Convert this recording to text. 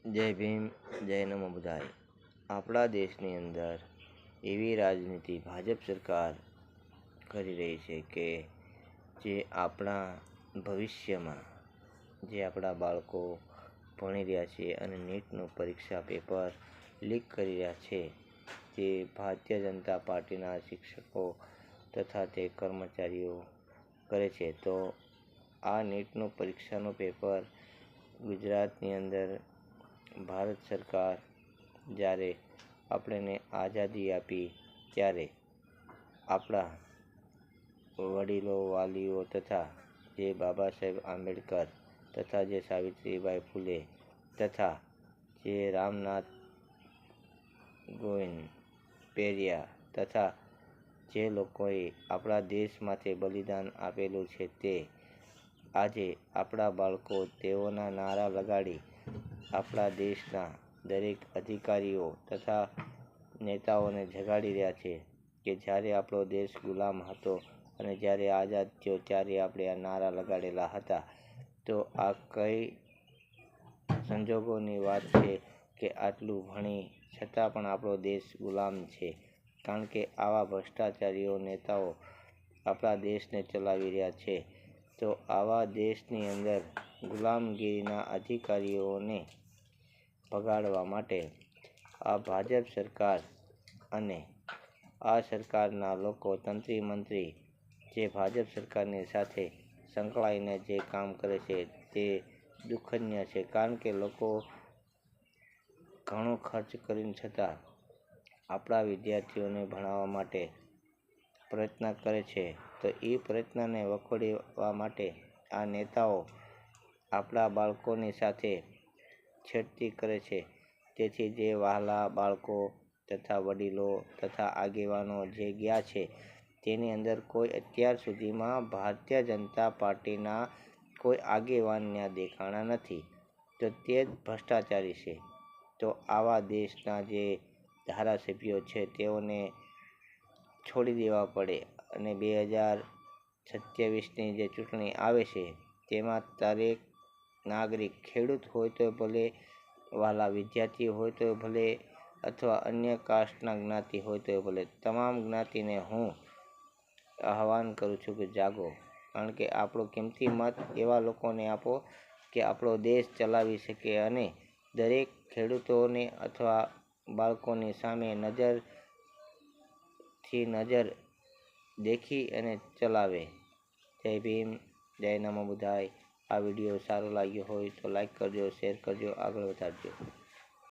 જય ભીમ, જય નમો બધાય. આપણા દેશની અંદર એવી રાજનીતિ ભાજપ સરકાર કરી રહી છે કે જે આપણા ભવિષ્યમાં જે આપણા બાળકો ભણી રહ્યા છે અને નીટનું પરીક્ષા પેપર લીક કરી રહ્યા છે, તે ભારતીય જનતા પાર્ટીના શિક્ષકો તથા તે કર્મચારીઓ કરે છે. તો આ નીટનું પરીક્ષાનું પેપર ગુજરાતની અંદર ભારત સરકાર જ્યારે આપણને આઝાદી આપી ત્યારે આપણા વડીલો, વાલીઓ તથા જે બાબા સાહેબ આંબેડકર તથા જે સાવિત્રીબાઈ ફૂલે તથા જે રામનાથ ગોવિંદ પેરિયા તથા જે લોકોએ આપણા દેશ માટે બલિદાન આપેલું છે, તે આજે આપણા બાળકો તેઓના નારા લગાડી આપણા દેશના દરેક અધિકારીઓ તથા નેતાઓને જગાડી રહ્યા છે કે જ્યારે આપણો દેશ ગુલામ હતો અને જ્યારે આઝાદ થયો ત્યારે આપણે આ નારા લગાડેલા હતા. તો આ કઈ સંજોગોની વાત છે કે આટલું ભણી છતાં પણ આપણો દેશ ગુલામ છે? કારણ કે આવા ભ્રષ્ટાચારીઓ નેતાઓ આપણા દેશને ચલાવી રહ્યા છે. તો આવા દેશની અંદર ગુલામગીરીના અધિકારીઓને ભગાડવા માટે આ ભાજપ સરકાર અને આ સરકારના લોકો, તંત્રી મંત્રી જે ભાજપ સરકારની સાથે સંકળાઈને જે કામ કરે છે તે દુઃખનીય છે. કારણ કે લોકો ઘણો ખર્ચ કરીને છતાં આપણા વિદ્યાર્થીઓને ભણાવવા માટે પ્રયત્ન કરે છે. તો એ પ્રયત્નને વખોડવા માટે આ નેતાઓ આપણા બાળકોની સાથે છેડતી કરે છે. તેથી જે વહાલા બાળકો તથા વડીલો તથા આગેવાનો જે ગયા છે તેની અંદર કોઈ અત્યાર સુધીમાં ભારતીય જનતા પાર્ટીના કોઈ આગેવાન ત્યાં દેખાણા નથી. તો તે જ ભ્રષ્ટાચારી છે. તો આવા દેશના જે ધારાસભ્યો છે તેઓને છોડી દેવા પડે અને 2027ની જે ચૂંટણી આવે છે તેમાં દરેક નાગરિક, ખેડૂત હોય તો ભલે, વહાલા વિદ્યાર્થી હોય તો ભલે અથવા અન્ય કાસ્ટના જ્ઞાતિ હોય તો ભલે, તમામ જ્ઞાતિને હું આહવાન કરું છું કે જાગો. કારણ કે આપણો કિંમતી મત એવા લોકોને આપો કે આપણો દેશ ચલાવી શકે અને દરેક ખેડૂતોને અથવા બાળકોની સામે નજર દેખી અને ચલાવે. જય ભીમ, જય નમો બધાય. આ વિડીયો સારો લાગ્યો હોય તો લાઈક કરજો, શેર કરજો, આગળ વધારજો.